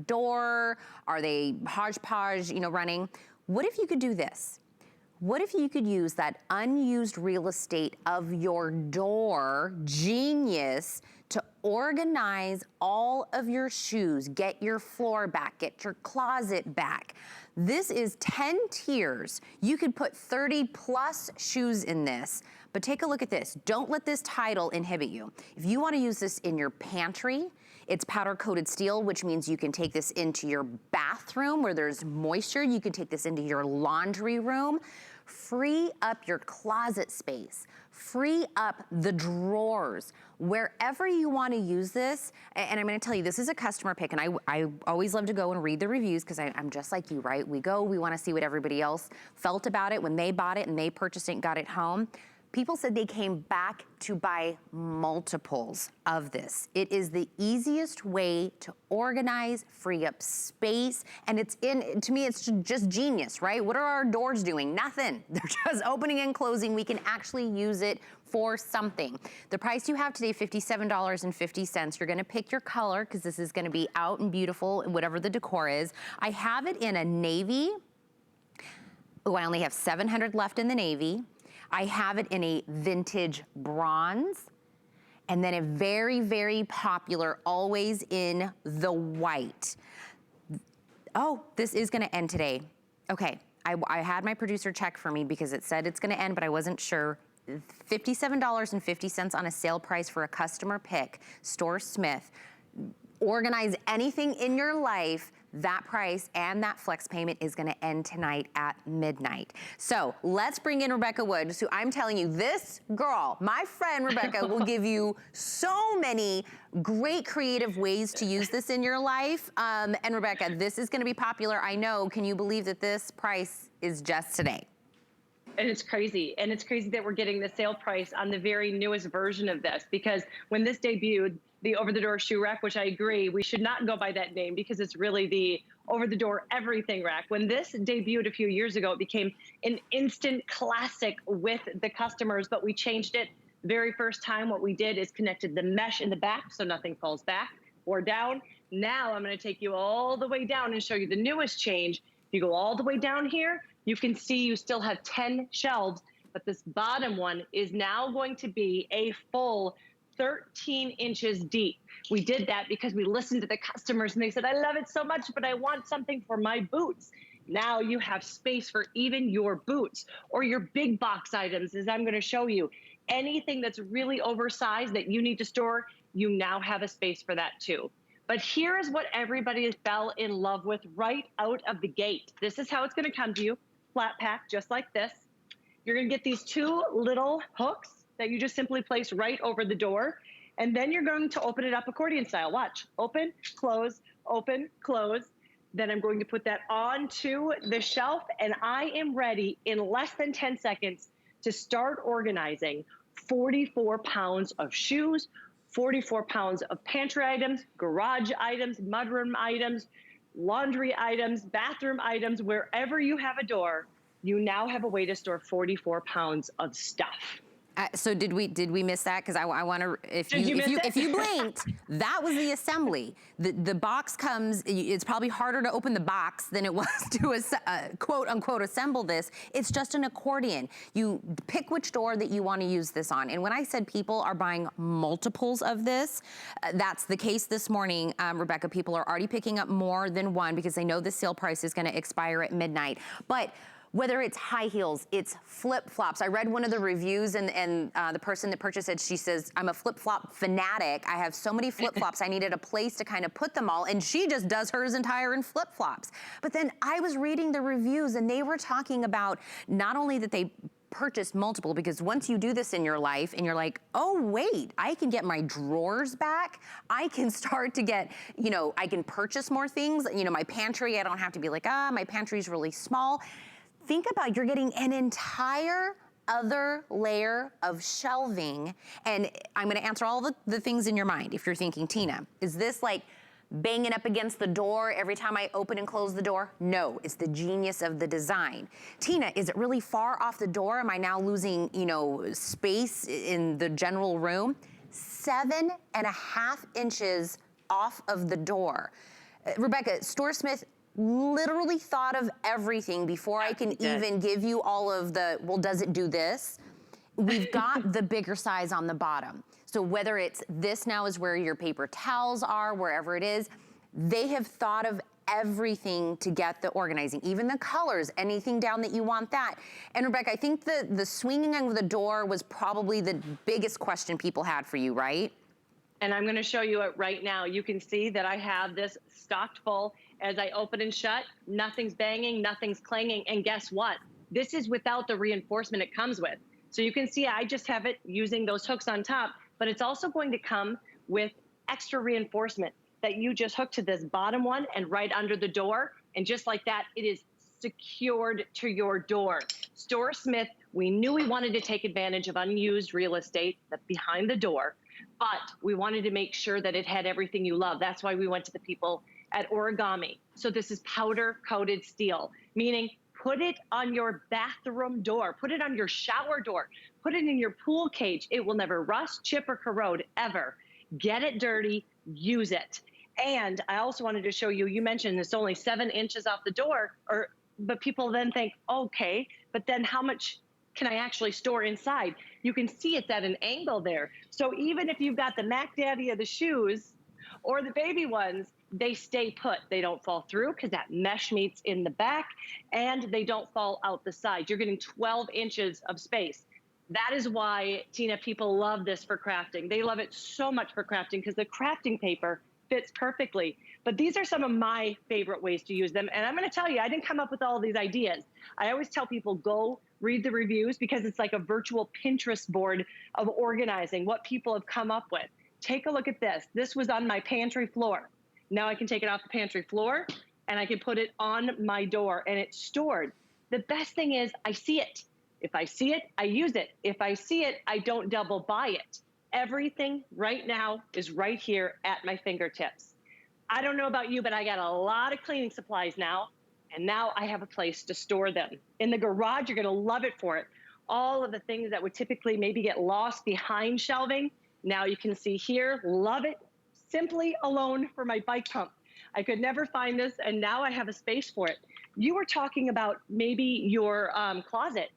door? Are they hodgepodge, you know, running? What if you could do this? What if you could use that unused real estate of your door, genius, to organize all of your shoes, get your floor back, get your closet back. This is 10 tiers. You could put 30 plus shoes in this, but take a look at this. Don't let this title inhibit you. If you wanna use this in your pantry, it's powder coated steel, which means you can take this into your bathroom where there's moisture. You can take this into your laundry room. Free up your closet space. Free up the drawers. Wherever you wanna use this, and I'm gonna tell you, this is a customer pick, and I always love to go and read the reviews because I'm just like you, right? We wanna see what everybody else felt about it when they bought it and they purchased it and got it home. People said they came back to buy multiples of this. It is the easiest way to organize, free up space, and to me, it's just genius, right? What are our doors doing? Nothing. They're just opening and closing. We can actually use it for something. The price you have today, $57.50. You're gonna pick your color, because this is gonna be out and beautiful, whatever the decor is. I have it in a navy. Oh, I only have 700 left in the navy. I have it in a vintage bronze, and then a very, very popular, always in the white. Oh, this is gonna end today. Okay, I had my producer check for me because it said it's gonna end, but I wasn't sure. $57.50 on a sale price for a customer pick, StoreSmith. Organize anything in your life, that price and that flex payment is gonna end tonight at midnight. So let's bring in Rebecca Woods, who I'm telling you, this girl, my friend Rebecca, will give you so many great creative ways to use this in your life. And Rebecca, this is gonna be popular, I know. Can you believe that this price is just today? And it's crazy. And it's crazy that we're getting the sale price on the very newest version of this, because when this debuted, the over-the-door shoe rack, which I agree, we should not go by that name because it's really the over-the-door everything rack. When this debuted a few years ago, it became an instant classic with the customers, but we changed it the very first time. What we did is connected the mesh in the back so nothing falls back or down. Now I'm gonna take you all the way down and show you the newest change. If you go all the way down here, you can see you still have 10 shelves, but this bottom one is now going to be a full 13 inches deep. We did that because we listened to the customers and they said, I love it so much, but I want something for my boots. Now you have space for even your boots or your big box items, as I'm gonna show you. Anything that's really oversized that you need to store, you now have a space for that too. But here is what everybody fell in love with right out of the gate. This is how it's gonna come to you, flat pack, just like this. You're gonna get these two little hooks that you just simply place right over the door. And then you're going to open it up accordion style. Watch, open, close, open, close. Then I'm going to put that onto the shelf, and I am ready in less than 10 seconds to start organizing 44 pounds of shoes, 44 pounds of pantry items, garage items, mudroom items, laundry items, bathroom items. Wherever you have a door, you now have a way to store 44 pounds of stuff. So did we miss that? Because I want to, if you blinked, that was the assembly. The box comes, it's probably harder to open the box than it was to quote unquote assemble this. It's just an accordion. You pick which door that you want to use this on. And when I said people are buying multiples of this, that's the case this morning, Rebecca. People are already picking up more than one because they know the sale price is going to expire at midnight. But whether it's high heels, it's flip-flops. I read one of the reviews and the person that purchased it, she says, I'm a flip-flop fanatic. I have so many flip-flops, I needed a place to kind of put them all, and she just does hers entire in flip-flops. But then I was reading the reviews and they were talking about not only that they purchased multiple, because once you do this in your life and you're like, oh wait, I can get my drawers back. I can start to get, you know, I can purchase more things. You know, my pantry, I don't have to be like, my pantry's really small. Think about, you're getting an entire other layer of shelving, and I'm gonna answer all the things in your mind. If you're thinking, Tina, is this like banging up against the door every time I open and close the door? No, it's the genius of the design. Tina, is it really far off the door? Am I now losing, you know, space in the general room? 7.5 inches off of the door. Rebecca, StoreSmith literally thought of everything before I can even give you all of the, well, does it do this? We've got the bigger size on the bottom. So whether it's this now is where your paper towels are, wherever it is, they have thought of everything to get the organizing, even the colors, anything down that you want that. And Rebecca, I think the swinging of the door was probably the biggest question people had for you, right? And I'm gonna show you it right now. You can see that I have this stocked full. As I open and shut, nothing's banging, nothing's clanging, and guess what? This is without the reinforcement it comes with. So you can see I just have it using those hooks on top, but it's also going to come with extra reinforcement that you just hook to this bottom one and right under the door. And just like that, it is secured to your door. StoreSmith, we knew we wanted to take advantage of unused real estate that's behind the door, but we wanted to make sure that it had everything you love. That's why we went to the people at Origami. So this is powder coated steel, meaning put it on your bathroom door, put it on your shower door, put it in your pool cage. It will never rust, chip, or corrode ever. Get it dirty, use it. And I also wanted to show you, you mentioned it's only 7 inches off the door, but people then think, okay, but then how much can I actually store inside? You can see it's at an angle there. So even if you've got the Mac Daddy of the shoes or the baby ones, they stay put. They don't fall through because that mesh meets in the back, and they don't fall out the side. You're getting 12 inches of space. That is why, Tina, people love this for crafting. They love it so much for crafting because the crafting paper fits perfectly. But these are some of my favorite ways to use them. And I'm going to tell you, I didn't come up with all of these ideas. I always tell people, go read the reviews because it's like a virtual Pinterest board of organizing what people have come up with. Take a look at this. This was on my pantry floor. Now I can take it off the pantry floor and I can put it on my door and it's stored. The best thing is I see it. If I see it, I use it. If I see it, I don't double buy it. Everything right now is right here at my fingertips. I don't know about you, but I got a lot of cleaning supplies now, and now I have a place to store them. In the garage, you're gonna love it for it. All of the things that would typically maybe get lost behind shelving, now you can see here, love it. Simply alone for my bike pump. I could never find this, and now I have a space for it. You were talking about maybe your closet.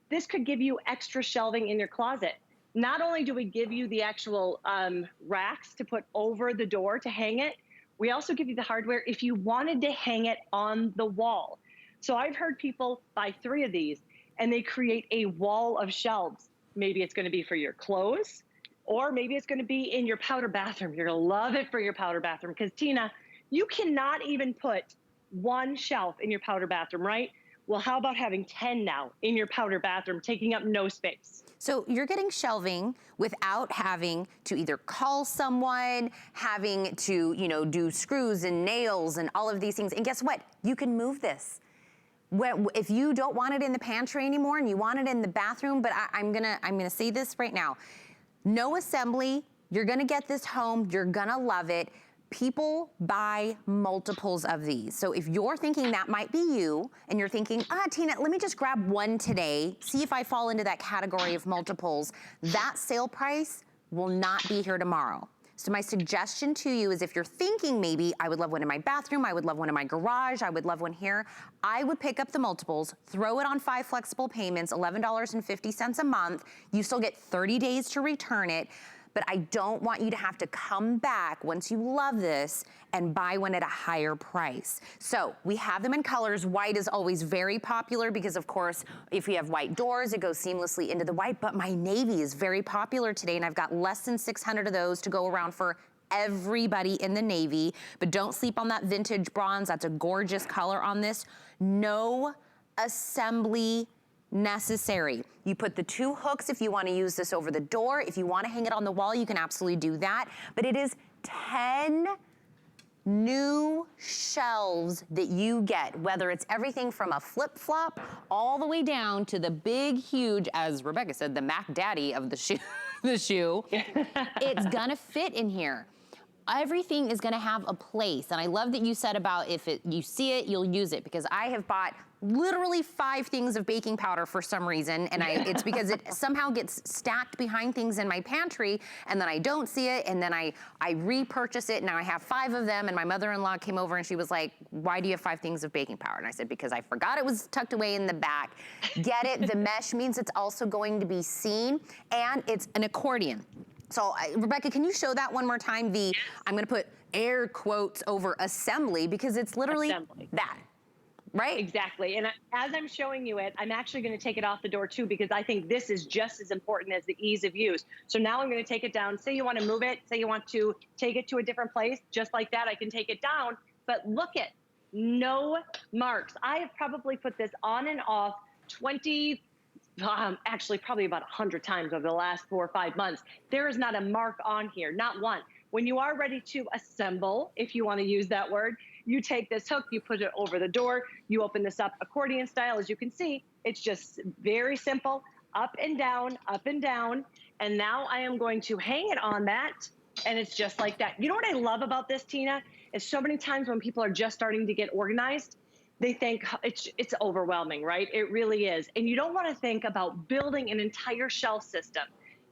This could give you extra shelving in your closet. Not only do we give you the actual racks to put over the door to hang it, we also give you the hardware if you wanted to hang it on the wall. So I've heard people buy 3 of these, and they create a wall of shelves. Maybe it's gonna be for your clothes, or maybe it's gonna be in your powder bathroom. You're gonna love it for your powder bathroom, because Tina, you cannot even put 1 shelf in your powder bathroom, right? Well, how about having 10 now in your powder bathroom, taking up no space? So you're getting shelving without having to either call someone, having to, do screws and nails and all of these things. And guess what? You can move this. If you don't want it in the pantry anymore and you want it in the bathroom, but I'm gonna say this right now. No assembly, you're gonna get this home, you're gonna love it. People buy multiples of these. So if you're thinking that might be you, and you're thinking, Tina, let me just grab 1 today, see if I fall into that category of multiples, that sale price will not be here tomorrow. So my suggestion to you is if you're thinking maybe, I would love one in my bathroom, I would love one in my garage, I would love one here, I would pick up the multiples, throw it on 5 flexible payments, $11.50 a month. You still get 30 days to return it. But I don't want you to have to come back once you love this and buy one at a higher price. So we have them in colors. White is always very popular because, of course, if you have white doors, it goes seamlessly into the white. But my navy is very popular today, and I've got less than 600 of those to go around for everybody in the navy. But don't sleep on that vintage bronze. That's a gorgeous color on this. No assembly necessary. You put the 2 hooks if you want to use this over the door. If you want to hang it on the wall, you can absolutely do that. But it is 10 new shelves that you get, whether it's everything from a flip-flop all the way down to the big, huge, as Rebecca said, the Mac Daddy of the shoe. It's gonna fit in here. everything is gonna have a place. And I love that you said about you see it, you'll use it, because I have bought literally 5 things of baking powder for some reason, and it's because it somehow gets stacked behind things in my pantry, and then I don't see it, and then I repurchase it, and now I have 5 of them, and my mother-in-law came over and she was like, why do you have 5 things of baking powder? And I said, because I forgot it was tucked away in the back. Get it? The mesh means it's also going to be seen, and it's an accordion. So Rebecca, can you show that one more time? I'm gonna put air quotes over assembly, because it's literally that. Right? Exactly. And as I'm showing you it, I'm actually going to take it off the door too, because I think this is just as important as the ease of use. So now I'm going to take it down. Say you want to move it, say you want to take it to a different place, just like that, I can take it down. But look at, no marks. I have probably put this on and off 20, actually probably about 100 times over the last 4 or 5 months. There is not a mark on here, not one. When you are ready to assemble, if you want to use that word, you take this hook, you put it over the door, you open this up accordion style. As you can see, it's just very simple, up and down, up and down. And now I am going to hang it on that, and it's just like that. You know what I love about this, Tina, is so many times when people are just starting to get organized, they think it's overwhelming, right? It really is. And you don't want to think about building an entire shelf system,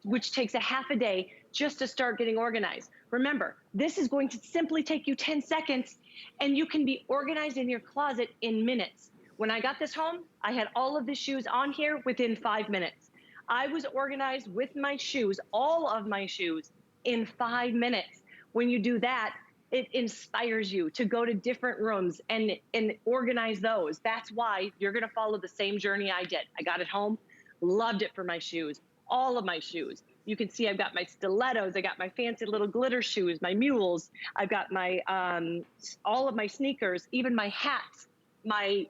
which takes a half a day just to start getting organized. Remember, this is going to simply take you 10 seconds, and you can be organized in your closet in minutes. When I got this home, I had all of the shoes on here within 5 minutes. I was organized with my shoes, all of my shoes, in 5 minutes. When you do that, it inspires you to go to different rooms and organize those. That's why you're gonna follow the same journey I did. I got it home, loved it for my shoes, all of my shoes. You can see I've got my stilettos, I got my fancy little glitter shoes, my mules, I've got my, all of my sneakers, even my hats. I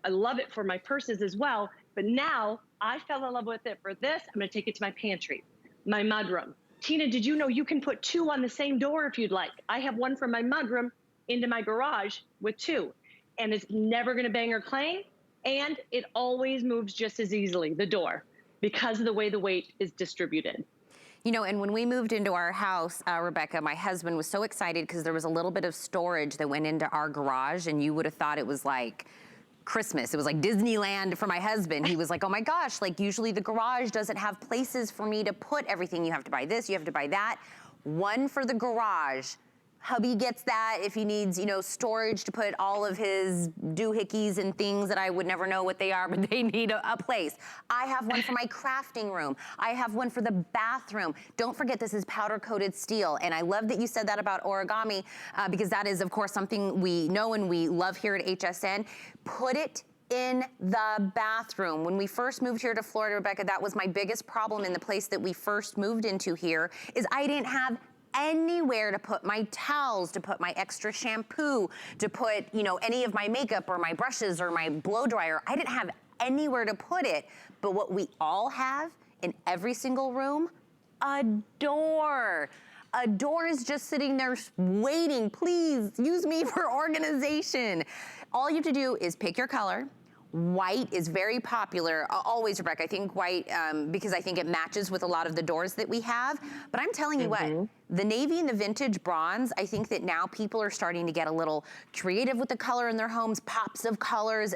love it for my purses as well. But now I fell in love with it for this. I'm gonna take it to my pantry, my mudroom. Tina, did you know you can put 2 on the same door if you'd like? I have one from my mudroom into my garage with 2, and it's never gonna bang or clang, and it always moves just as easily, the door, because of the way the weight is distributed. You know, and when we moved into our house, Rebecca, my husband was so excited because there was a little bit of storage that went into our garage, and you would have thought it was like Christmas. It was like Disneyland for my husband. He was like, oh my gosh, like usually the garage doesn't have places for me to put everything. You have to buy this, you have to buy that. One for the garage. Hubby gets that if he needs, you know, storage to put all of his doohickeys and things that I would never know what they are, but they need a place. I have one for my crafting room. I have one for the bathroom. Don't forget, this is powder-coated steel. And I love that you said that about origami, because that is, of course, something we know and we love here at HSN. Put it in the bathroom. When we first moved here to Florida, Rebecca, that was my biggest problem in the place that we first moved into here, is I didn't have anywhere to put my towels, to put my extra shampoo, to put, you know, any of my makeup or my brushes or my blow dryer. I didn't have anywhere to put it. But what we all have in every single room, a door. A door is just sitting there waiting. Please use me for organization. All you have to do is pick your color. White is very popular, always, Rebecca. I think white, because I think it matches with a lot of the doors that we have. But I'm telling you what, the navy and the vintage bronze, I think that now people are starting to get a little creative with the color in their homes, pops of colors.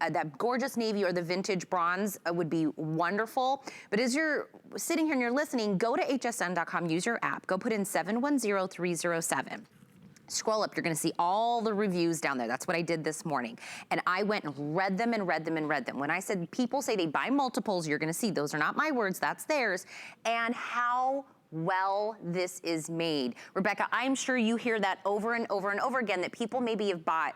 That gorgeous navy or the vintage bronze would be wonderful. But as you're sitting here and you're listening, go to hsn.com, use your app, go put in 710307. Scroll up, you're gonna see all the reviews down there. That's what I did this morning. And I went and read them and read them and read them. When I said people say they buy multiples, you're gonna see those are not my words, that's theirs. And how well this is made. Rebecca, I'm sure you hear that over and over and over again, that people maybe have bought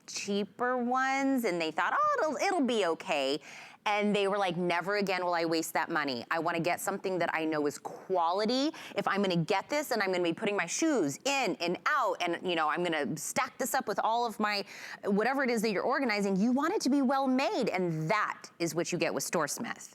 cheaper ones and they thought, oh, it'll be okay. And they were like, never again will I waste that money. I wanna get something that I know is quality. If I'm gonna get this and I'm gonna be putting my shoes in and out and, you know, I'm gonna stack this up with all of my, whatever it is that you're organizing, you want it to be well made, and that is what you get with StoreSmith.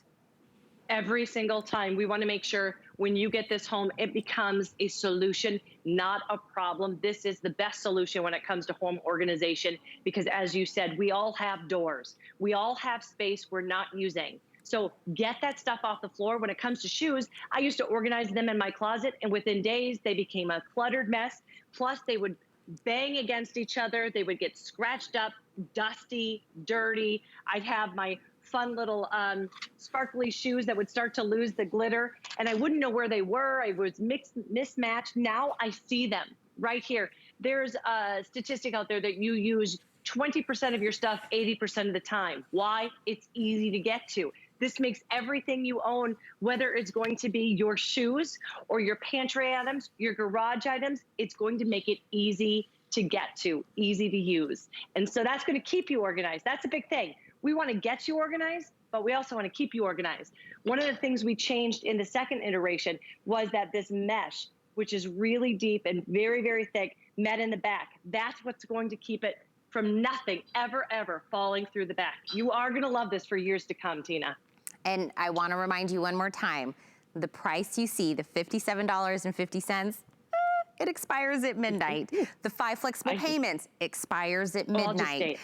Every single time, we want to make sure when you get this home, it becomes a solution, not a problem. This is the best solution when it comes to home organization, because as you said, we all have doors. We all have space we're not using. So get that stuff off the floor. When it comes to shoes, I used to organize them in my closet, and within days, they became a cluttered mess. Plus, they would bang against each other. They would get scratched up, dusty, dirty. I'd have my fun little sparkly shoes that would start to lose the glitter, and I wouldn't know where they were. I was mismatched. Now I see them right here. There's a statistic out there that you use 20% of your stuff 80% of the time. Why? It's easy to get to. This makes everything you own, whether it's going to be your shoes or your pantry items, your garage items, it's going to make it easy to get to, easy to use. And so that's going to keep you organized. That's a big thing. We want to get you organized, but we also want to keep you organized. One of the things we changed in the second iteration was that this mesh, which is really deep and very, very thick, met in the back. That's what's going to keep it from nothing ever falling through the back. You are going to love this for years to come, Tina. And I want to remind you one more time, the price you see, the $57.50, it expires at midnight. The 5 flexible payments expires at midnight.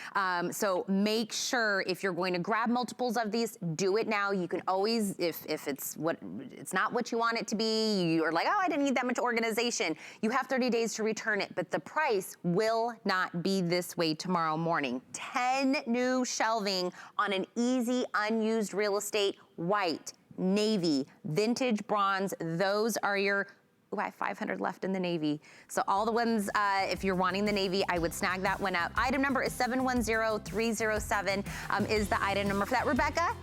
So make sure if you're going to grab multiples of these, do it now. You can always, if it's not what you want it to be, you're like, oh, I didn't need that much organization. You have 30 days to return it, but the price will not be this way tomorrow morning. 10 new shelving on an easy, unused real estate, white, navy, vintage bronze. Those are your I have 500 left in the navy. So all the ones, if you're wanting the navy, I would snag that one up. Item number is 710307 is the item number for that. Rebecca,